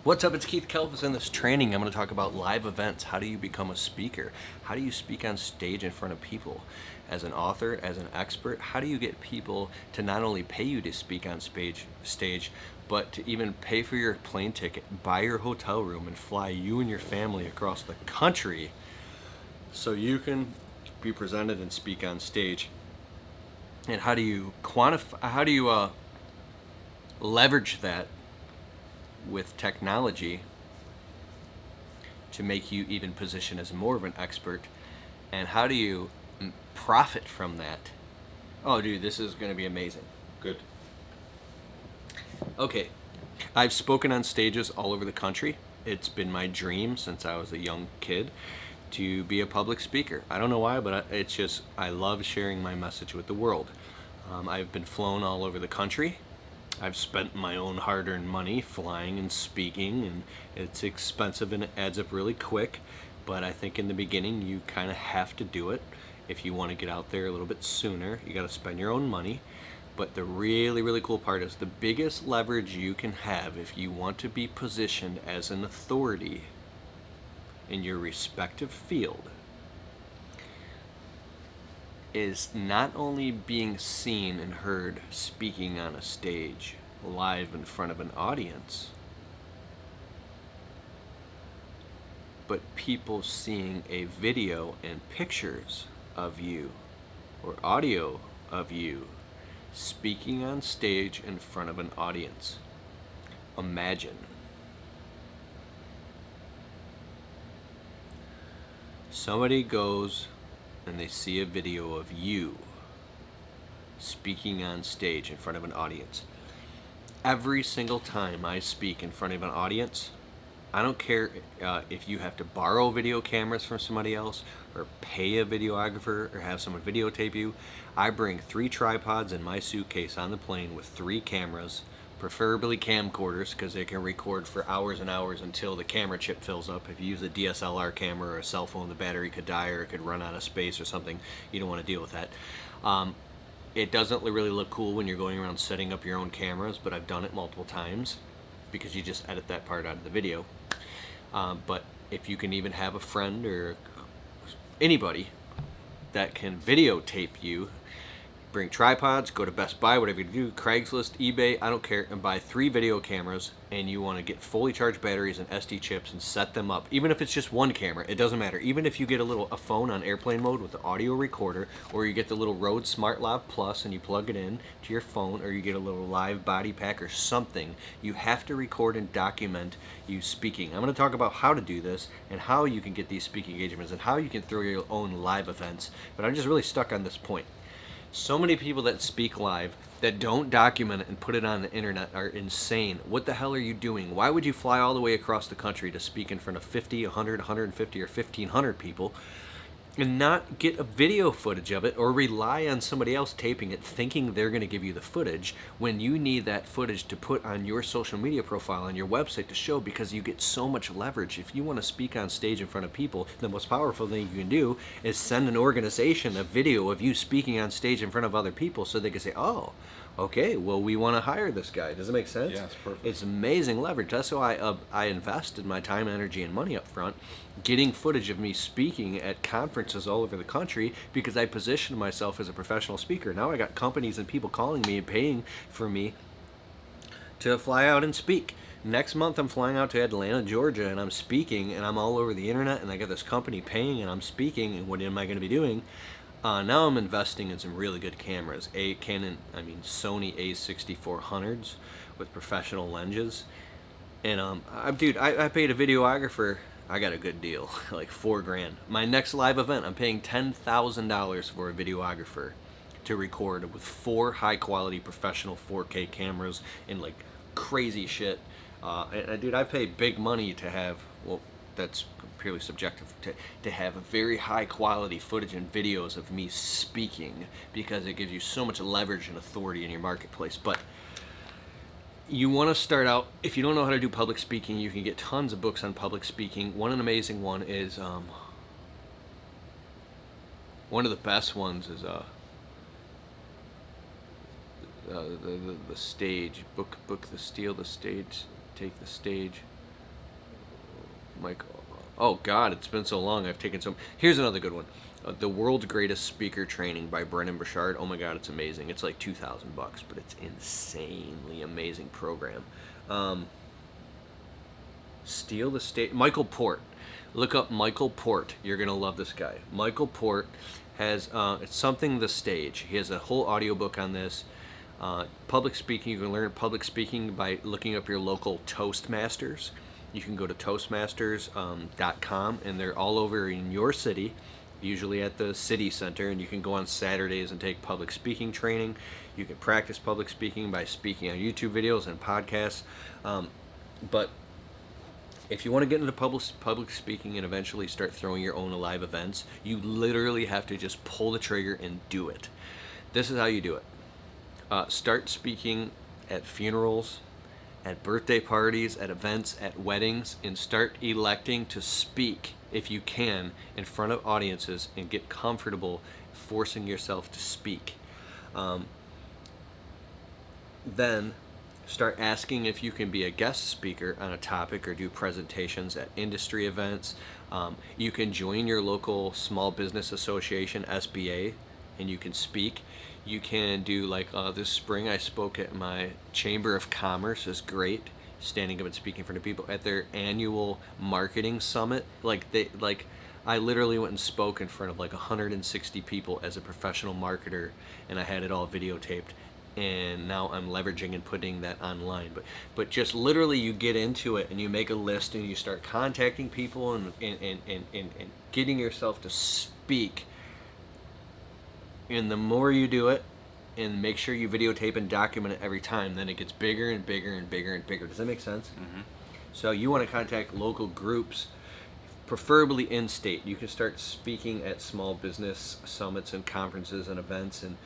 What's up? It's Keith Kalfas. In this training, I'm going to talk about live events. How do you become a speaker? How do you speak on stage in front of people? As an author, as an expert, how do you get people to not only pay you to speak on stage, but to even pay for your plane ticket, buy your hotel room, and fly you and your family across the country so you can be presented and speak on stage? And how do you quantify? How do you leverage that with technology to make you even position as more of an expert? And how do you profit from that? Oh, dude, this is going to be amazing. Good. Okay, I've spoken on stages all over the country. It's been my dream since I was a young kid to be a public speaker. I don't know why, but it's just, I love sharing my message with the world. I've been flown all over the country. I've spent my own hard-earned money flying and speaking, and it's expensive and it adds up really quick, but I think in the beginning you kind of have to do it. If you want to get out there a little bit sooner, you got to spend your own money. But the really, really cool part is the biggest leverage you can have if you want to be positioned as an authority in your respective field is not only being seen and heard speaking on a stage live in front of an audience, but people seeing a video and pictures of you or audio of you speaking on stage in front of an audience. Imagine somebody goes and they see a video of you speaking on stage in front of an audience. Every single time I speak in front of an audience, I don't care if you have to borrow video cameras from somebody else or pay a videographer or have someone videotape you. I bring 3 tripods in my suitcase on the plane with 3 cameras, preferably camcorders, because they can record for hours and hours until the camera chip fills up. If you use a DSLR camera or a cell phone, the battery could die or it could run out of space or something. You don't want to deal with that. It doesn't really look cool when you're going around setting up your own cameras, but I've done it multiple times because you just edit that part out of the video. But if you can even have a friend or anybody that can videotape you, bring tripods, go to Best Buy, whatever you do, Craigslist, eBay, I don't care, and buy 3 video cameras, and you want to get fully charged batteries and SD chips and set them up. Even if it's just one camera, it doesn't matter. Even if you get a phone on airplane mode with the audio recorder, or you get the little Rode Smart Lav Plus and you plug it in to your phone, or you get a little live body pack or something, you have to record and document you speaking. I'm going to talk about how to do this and how you can get these speaking engagements and how you can throw your own live events, but I'm just really stuck on this point. So many people that speak live that don't document it and put it on the internet are insane. What the hell are you doing? Why would you fly all the way across the country to speak in front of 50, 100, 150, or 1,500 people and not get a video footage of it or rely on somebody else taping it thinking they're going to give you the footage when you need that footage to put on your social media profile on your website to show, because you get so much leverage. If you want to speak on stage in front of people, the most powerful thing you can do is send an organization a video of you speaking on stage in front of other people so they can say, oh, okay, well, we want to hire this guy. Does it make sense? Yeah, it's perfect. It's amazing leverage. That's why I invested my time, energy, and money up front getting footage of me speaking at conferences all over the country, because I positioned myself as a professional speaker. Now I got companies and people calling me and paying for me to fly out and speak. Next month I'm flying out to Atlanta, Georgia, and I'm speaking, and I'm all over the internet, and I got this company paying, and I'm speaking, and what am I going to be doing? Now I'm investing in some really good cameras. Sony A6400s with professional lenses. And I paid a videographer. I got a good deal, like $4,000. My next live event, I'm paying $10,000 for a videographer to record with 4 high-quality professional 4K cameras and like crazy shit. Dude, I pay big money to have, well, that's purely subjective, to have very high quality footage and videos of me speaking, because it gives you so much leverage and authority in your marketplace. But you want to start out, if you don't know how to do public speaking, you can get tons of books on public speaking. An amazing one is, one of the best ones is the stage book, the steal the stage, take the stage. Michael. Oh God, it's been so long. I've taken some. Here's another good one. The World's Greatest Speaker Training by Brennan Burchard. Oh my God, it's amazing. It's like $2,000, but it's insanely amazing program. Steal the Stage. Michael Port. Look up Michael Port. You're gonna love this guy. Michael Port has it's something the stage. He has a whole audiobook on this. Public speaking. You can learn public speaking by looking up your local Toastmasters. You can go to Toastmasters.com, and they're all over in your city, usually at the city center, and you can go on Saturdays and take public speaking training. You can practice public speaking by speaking on YouTube videos and podcasts. But if you want to get into public speaking and eventually start throwing your own live events, you literally have to just pull the trigger and do it. This is how you do it. Start speaking at funerals, at birthday parties, at events, at weddings, and start electing to speak, if you can, in front of audiences and get comfortable forcing yourself to speak. Then start asking if you can be a guest speaker on a topic or do presentations at industry events. You can join your local small business association, SBA, and you can speak. You can do like this spring I spoke at my Chamber of Commerce. Is great, standing up and speaking in front of people at their annual marketing summit. I literally went and spoke in front of like 160 people as a professional marketer, and I had it all videotaped. And now I'm leveraging and putting that online. But just literally you get into it and you make a list and you start contacting people and getting yourself to speak. And the more you do it, and make sure you videotape and document it every time, then it gets bigger and bigger and bigger and bigger. Does that make sense? Mm-hmm. So you want to contact local groups, preferably in-state. You can start speaking at small business summits and conferences and events and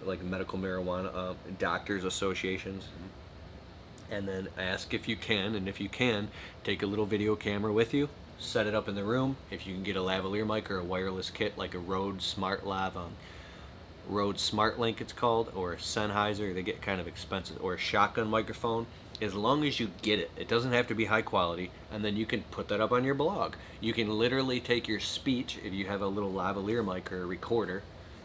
like medical marijuana doctors associations. Mm-hmm. And then ask if you can, and if you can, take a little video camera with you, set it up in the room. If you can get a lavalier mic or a wireless kit like a Rode SmartLav, Rode SmartLink it's called, or a Sennheiser, they get kind of expensive, or a shotgun microphone. As long as you get it, it doesn't have to be high quality, and then you can put that up on your blog. You can literally take your speech, if you have a little lavalier mic or a recorder.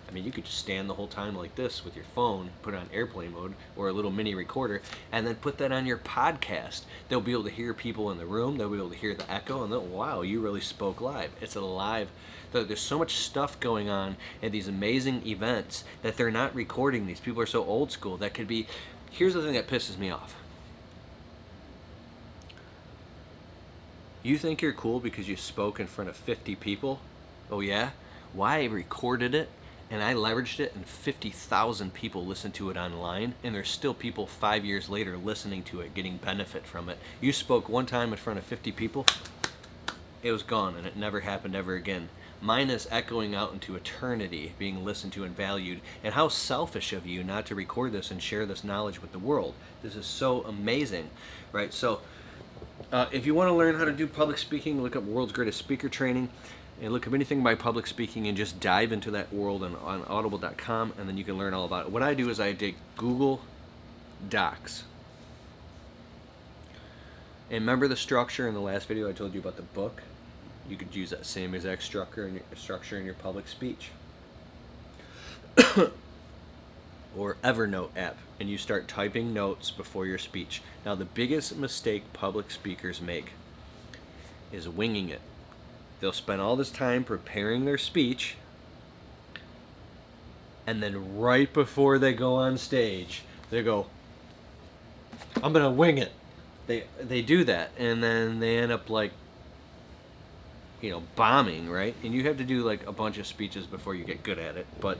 I mean, you could just stand the whole time like this with your phone, put it on airplane mode, or a little mini recorder, and then put that on your podcast. They'll be able to hear people in the room, they'll be able to hear the echo, and they'll, wow, you really spoke live. It's a live. There's so much stuff going on at these amazing events that they're not recording these. People are so old school. That could be, here's the thing that pisses me off. You think you're cool because you spoke in front of 50 people? Oh yeah? Why I recorded it and I leveraged it and 50,000 people listened to it online, and there's still people 5 years later listening to it, getting benefit from it. You spoke one time in front of 50 people, it was gone and it never happened ever again. Mine is echoing out into eternity, being listened to and valued. And how selfish of you not to record this and share this knowledge with the world. This is so amazing, right? So if you want to learn how to do public speaking, look up World's Greatest Speaker Training, and look up anything by public speaking and just dive into that world on audible.com, and then you can learn all about it. What I do is I take Google Docs. And remember the structure in the last video I told you about the book? You could use that same exact structure in your public speech. Or Evernote app, and you start typing notes before your speech. Now, the biggest mistake public speakers make is winging it. They'll spend all this time preparing their speech, and then right before they go on stage, they go, I'm gonna wing it. They do that, and then they end up like, bombing, right? And you have to do like a bunch of speeches before you get good at it. But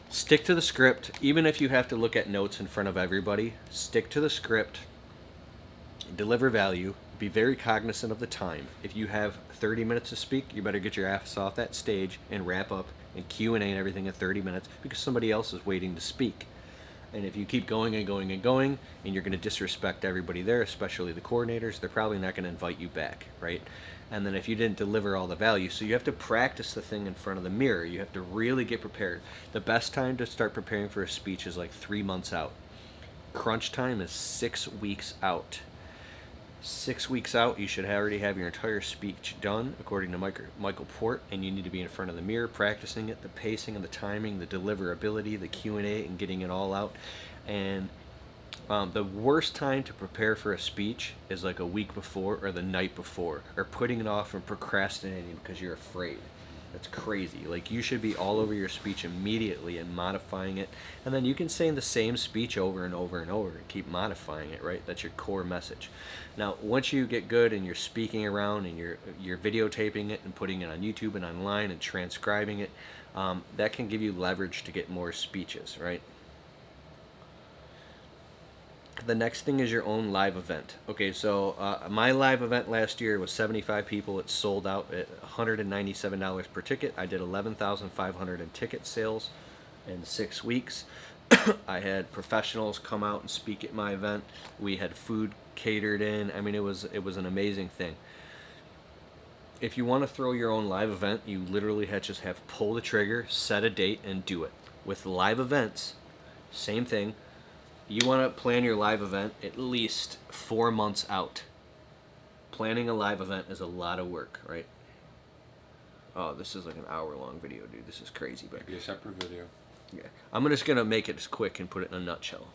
stick to the script. Even if you have to look at notes in front of everybody, stick to the script. Deliver value. Be very cognizant of the time. If you have 30 minutes to speak, you better get your ass off that stage and wrap up and Q&A and everything in 30 minutes, because somebody else is waiting to speak. And if you keep going and going and going, and you're going to disrespect everybody there, especially the coordinators, they're probably not going to invite you back, right? And then if you didn't deliver all the value, so you have to practice the thing in front of the mirror. You have to really get prepared. The best time to start preparing for a speech is like 3 months out. Crunch time is 6 weeks out. 6 weeks out, you should already have your entire speech done, according to Michael Port, and you need to be in front of the mirror practicing it, the pacing and the timing, the deliverability, the Q&A, and getting it all out. And the worst time to prepare for a speech is like a week before or the night before, or putting it off and procrastinating because you're afraid. That's crazy. Like, you should be all over your speech immediately and modifying it, and then you can say the same speech over and over and over and keep modifying it, right? That's your core message. Now, once you get good and you're speaking around and you're videotaping it and putting it on YouTube and online and transcribing it, that can give you leverage to get more speeches, right? The next thing is your own live event. Okay, so my live event last year was 75 people. It sold out at $197 per ticket. I did 11,500 in ticket sales in 6 weeks. I had professionals come out and speak at my event. We had food catered in. I mean, it was an amazing thing. If you want to throw your own live event, you literally just have to pull the trigger, set a date, and do it. With live events, same thing. You want to plan your live event at least 4 months out. Planning a live event is a lot of work, right? Oh, this is like an hour-long video, dude. This is crazy. But maybe a separate video. Yeah, I'm just going to make it as quick and put it in a nutshell.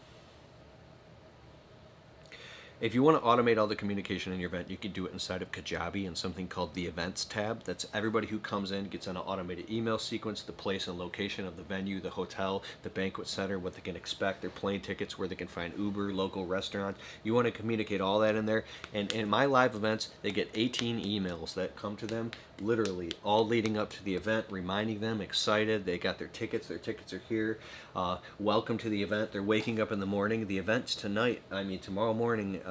If you want to automate all the communication in your event, you can do it inside of Kajabi and something called the Events tab. That's everybody who comes in gets an automated email sequence, the place and location of the venue, the hotel, the banquet center, what they can expect, their plane tickets, where they can find Uber, local restaurants. You want to communicate all that in there. And in my live events, they get 18 emails that come to them, literally all leading up to the event, reminding them, excited. They got their tickets are here. Welcome to the event. They're waking up in the morning. The event's tomorrow morning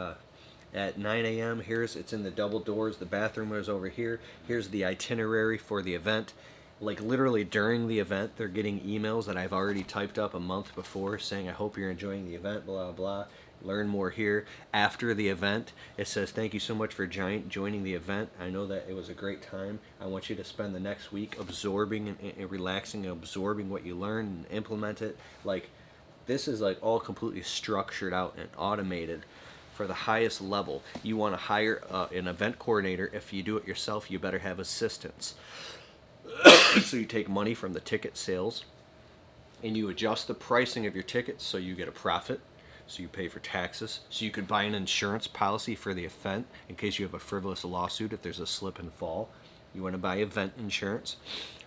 at 9 a.m. It's in the double doors. The bathroom is over here. Here's the itinerary for the event. Like, literally during the event, they're getting emails that I've already typed up a month before saying, I hope you're enjoying the event, blah, blah. Learn more here. After the event, it says, thank you so much for joining the event. I know that it was a great time. I want you to spend the next week absorbing and relaxing and absorbing what you learned and implement it. Like, this is like all completely structured out and automated for the highest level. You want to hire an event coordinator. If you do it yourself, you better have assistants. So you take money from the ticket sales and you adjust the pricing of your tickets so you get a profit. So you pay for taxes. So you could buy an insurance policy for the event in case you have a frivolous lawsuit if there's a slip and fall. You want to buy event insurance.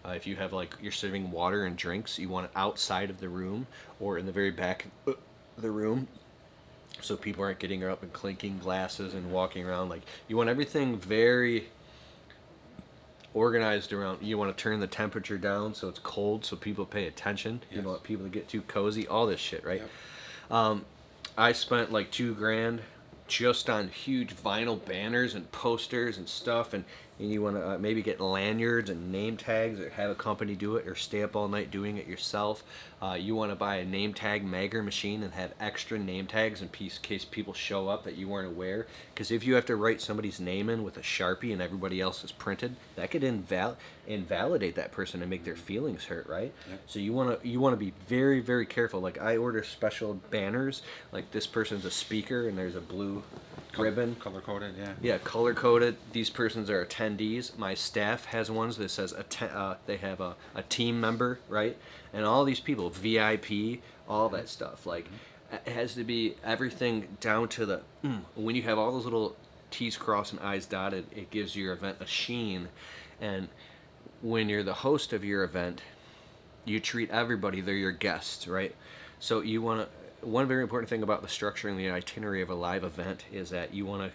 If you have, like, you're serving water and drinks, you want it outside of the room or in the very back of the room so people aren't getting up and clinking glasses and walking around. Like, you want everything very organized around. You want to turn the temperature down so it's cold so people pay attention. Yes. You don't want people to get too cozy, all this shit, right? Yep. I spent like $2,000 just on huge vinyl banners and posters and stuff, and you want to maybe get lanyards and name tags or have a company do it or stay up all night doing it yourself. You want to buy a name tag maker machine and have extra name tags in case people show up that you weren't aware. Because if you have to write somebody's name in with a Sharpie and everybody else is printed, that could invalidate that person and make their feelings hurt, right? Yep. So you want to be very, very careful. Like, I order special banners. Like, this person's a speaker and there's a blue ribbon. Color coded, yeah. Yeah, color coded. These persons are attendees. My staff has ones that says they have a team member, right? And all these people, VIP, all that stuff. Like, it has to be everything down to the when you have all those little T's crossed and I's dotted, it gives your event a sheen. And when you're the host of your event, you treat everybody, they're your guests, right? So you want to. One very important thing about the structuring the itinerary of a live event is that you want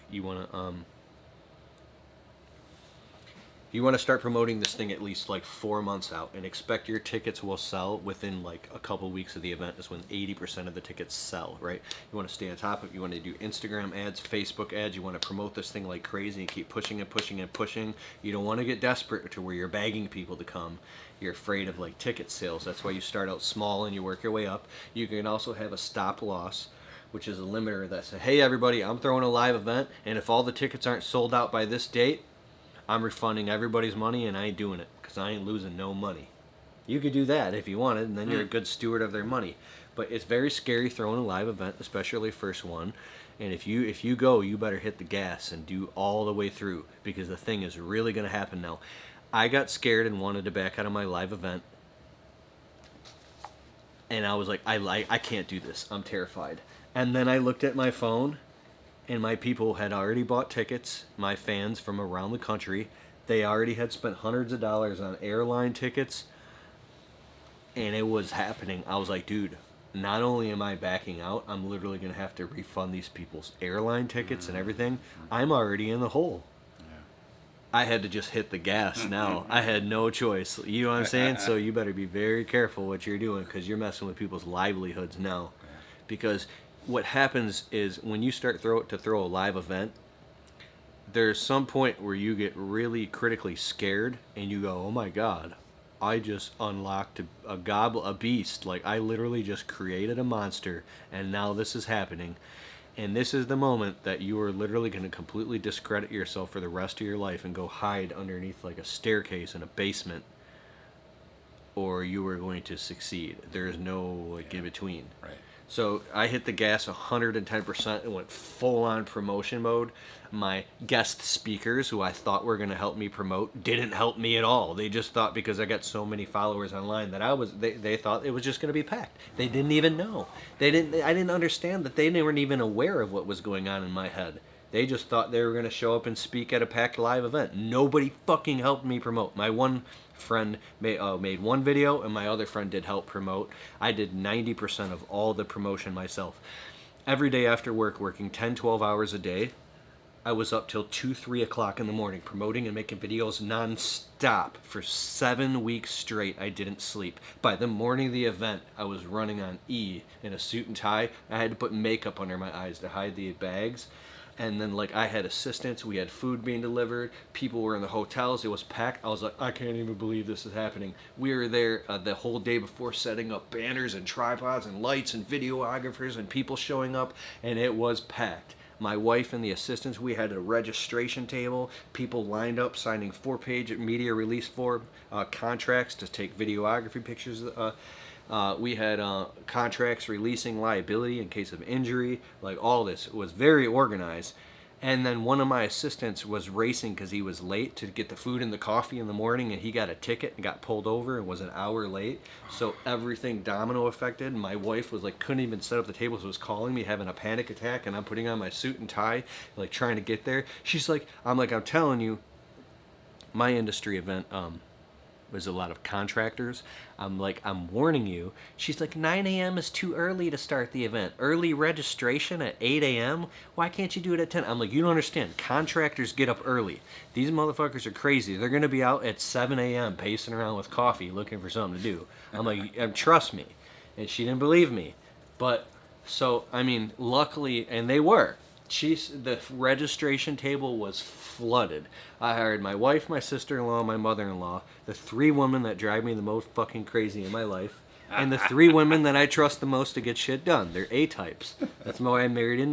to start promoting this thing at least like 4 months out, and expect your tickets will sell within like a couple weeks of the event. Is when 80% of the tickets sell, right? You want to stay on top of it. You want to do Instagram ads, Facebook ads. You want to promote this thing like crazy and keep pushing and pushing and pushing. You don't want to get desperate to where you're begging people to come. You're afraid of like ticket sales. That's why you start out small and you work your way up. You can also have a stop loss, which is a limiter that says, hey everybody, I'm throwing a live event, and if all the tickets aren't sold out by this date, I'm refunding everybody's money and I ain't doing it because I ain't losing no money. You could do that if you wanted, and then you're a good steward of their money. But it's very scary throwing a live event, especially first one. And if you go, you better hit the gas and do all the way through, because the thing is really going to happen now. I got scared and wanted to back out of my live event. And I was like, I can't do this. I'm terrified. And then I looked at my phone, and my people had already bought tickets, my fans from around the country. They already had spent hundreds of dollars on airline tickets, and it was happening. I was like, dude, not only am I backing out, I'm literally going to have to refund these people's airline tickets and everything. I'm already in the hole. I had to just hit the gas now. I had no choice. You know what I'm saying? So you better be very careful what you're doing, because you're messing with people's livelihoods now. Because what happens is when you start to throw a live event, there's some point where you get really critically scared and you go, oh my God, I just unlocked a beast. Like, I literally just created a monster, and now this is happening. And this is the moment that you are literally going to completely discredit yourself for the rest of your life and go hide underneath like a staircase in a basement, or you are going to succeed. There is no like in between. Right. So I hit the gas 110% and went full on promotion mode. My guest speakers, who I thought were going to help me promote, didn't help me at all. They just thought, because I got so many followers online, that they thought it was just going to be packed. They didn't even know. I didn't understand that they weren't even aware of what was going on in my head. They just thought they were going to show up and speak at a packed live event. Nobody fucking helped me promote. My one friend made one video, and my other friend did help promote. I did 90% of all the promotion myself. Every day after work, working 10, 12 hours a day, I was up till 2, 3 o'clock in the morning promoting and making videos non-stop for 7 weeks straight. I didn't sleep. By the morning of the event, I was running on E in a suit and tie. I had to put makeup under my eyes to hide the bags. And then, like, I had assistants. We had food being delivered. People were in the hotels. It was packed. I was like, I can't even believe this is happening. We were there the whole day before, setting up banners and tripods and lights and videographers and people showing up, and it was packed. My wife and the assistants, we had a registration table. People lined up signing 4-page media release form contracts to take videography pictures. We had contracts releasing liability in case of injury. Like, all this was very organized. And then one of my assistants was racing because he was late to get the food and the coffee in the morning, and he got a ticket and got pulled over and was an hour late. So everything domino affected. My wife was like, couldn't even set up the table, so was calling me, having a panic attack, and I'm putting on my suit and tie, like trying to get there. She's like, I'm telling you, my industry event was a lot of contractors. I'm warning you. She's like, 9 a.m. is too early to start the event. Early registration at 8 a.m.? Why can't you do it at 10? I'm like, you don't understand. Contractors get up early. These motherfuckers are crazy. They're going to be out at 7 a.m. pacing around with coffee looking for something to do. I'm like, trust me. And she didn't believe me. But, so, I mean, luckily, and they were. The registration table was flooded. I hired my wife, my sister-in-law, my mother-in-law, the 3 women that drive me the most fucking crazy in my life, and the 3 women that I trust the most to get shit done. They're A-types. That's why I married into